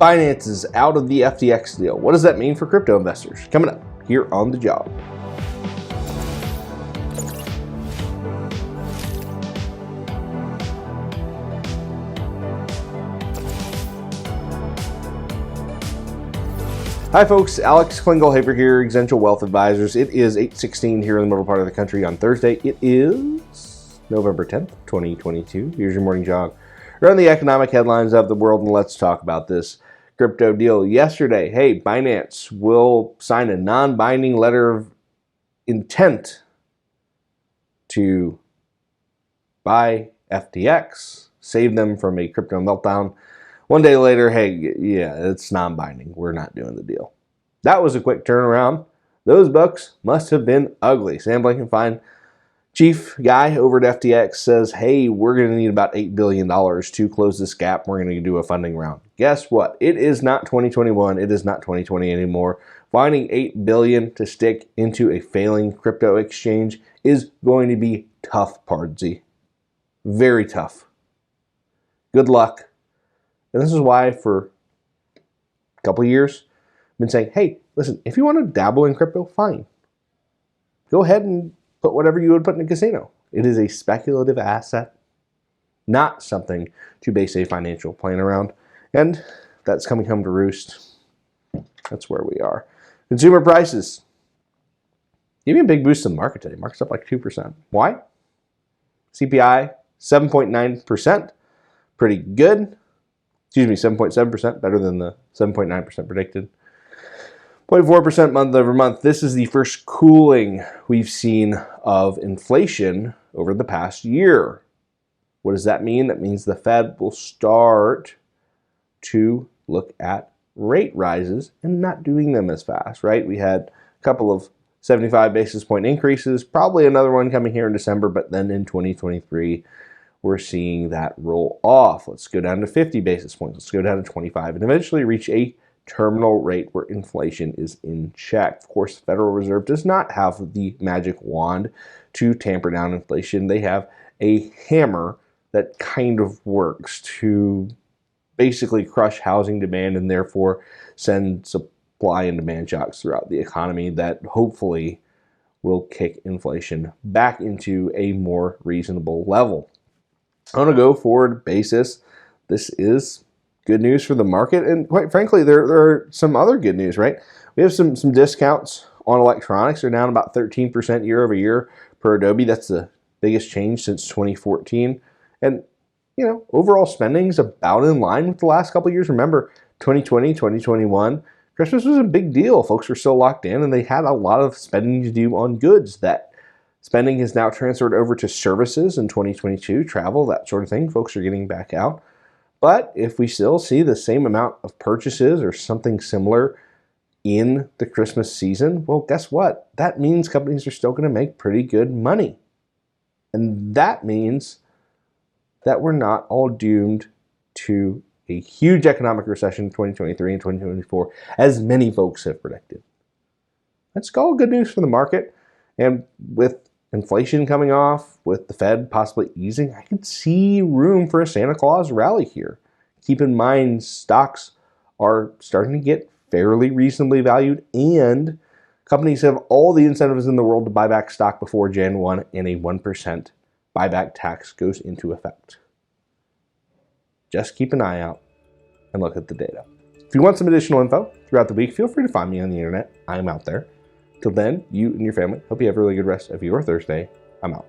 Binance is out of the FTX deal. What does that mean for crypto investors? Coming up here on The Job. Hi folks, Alex Klingelhoeffer here, Exencial Wealth Advisors. It is 8:16 here in the middle part of the country on Thursday. It is November 10th, 2022. Here's your morning jog. Run the economic headlines of the world and let's talk about this crypto deal. Yesterday, hey, Binance will sign a non-binding letter of intent to buy FTX, save them from a crypto meltdown. One day later, hey, yeah, it's non-binding. We're not doing the deal. That was a quick turnaround. Those books must have been ugly. Sam Blankenfein, chief guy over at FTX, says, hey, we're going to need about $8 billion to close this gap. We're going to do a funding round. Guess what? It is not 2021. It is not 2020 anymore. Finding $8 billion to stick into a failing crypto exchange is going to be tough, Pardsy. Very tough. Good luck. And this is why for a couple of years, I've been saying, hey, listen, if you want to dabble in crypto, fine. Go ahead and put whatever you would put in a casino. It is a speculative asset, not something to base a financial plan around. And that's coming home to roost. That's where we are. Consumer prices. Give me a big boost in the market today. Market's up like 2%. Why? CPI, 7.9%. Pretty good. Excuse me, 7.7%, better than the 7.9% predicted. 0.4% month over month. This is the first cooling we've seen of inflation over the past year. What does that mean? That means the Fed will start to look at rate rises and not doing them as fast, right? We had a couple of 75 basis point increases, probably another one coming here in December, but then in 2023, we're seeing that roll off. Let's go down to 50 basis points. Let's go down to 25 and eventually reach a terminal rate where inflation is in check. Of course, the Federal Reserve does not have the magic wand to tamper down inflation. They have a hammer that kind of works to basically crush housing demand and therefore send supply and demand shocks throughout the economy that hopefully will kick inflation back into a more reasonable level. On a go-forward basis, this is good news for the market, and quite frankly, there are some other good news, right? We have some discounts on electronics. They're down about 13% year over year per Adobe. That's the biggest change since 2014. And, you know, overall spending is about in line with the last couple of years. Remember, 2020, 2021, Christmas was a big deal. Folks were still locked in, and they had a lot of spending to do on goods. That spending has now transferred over to services in 2022, travel, that sort of thing. Folks are getting back out. But if we still see the same amount of purchases or something similar in the Christmas season, well, guess what? That means companies are still going to make pretty good money. And that means that we're not all doomed to a huge economic recession in 2023 and 2024, as many folks have predicted. That's all good news for the market. And with inflation coming off, with the Fed possibly easing, I could see room for a Santa Claus rally here. Keep in mind, stocks are starting to get fairly reasonably valued, and companies have all the incentives in the world to buy back stock before Jan 1, and a 1% buyback tax goes into effect. Just keep an eye out and look at the data. If you want some additional info throughout the week, feel free to find me on the internet. I'm out there. Till then, you and your family, hope you have a really good rest of your Thursday. I'm out.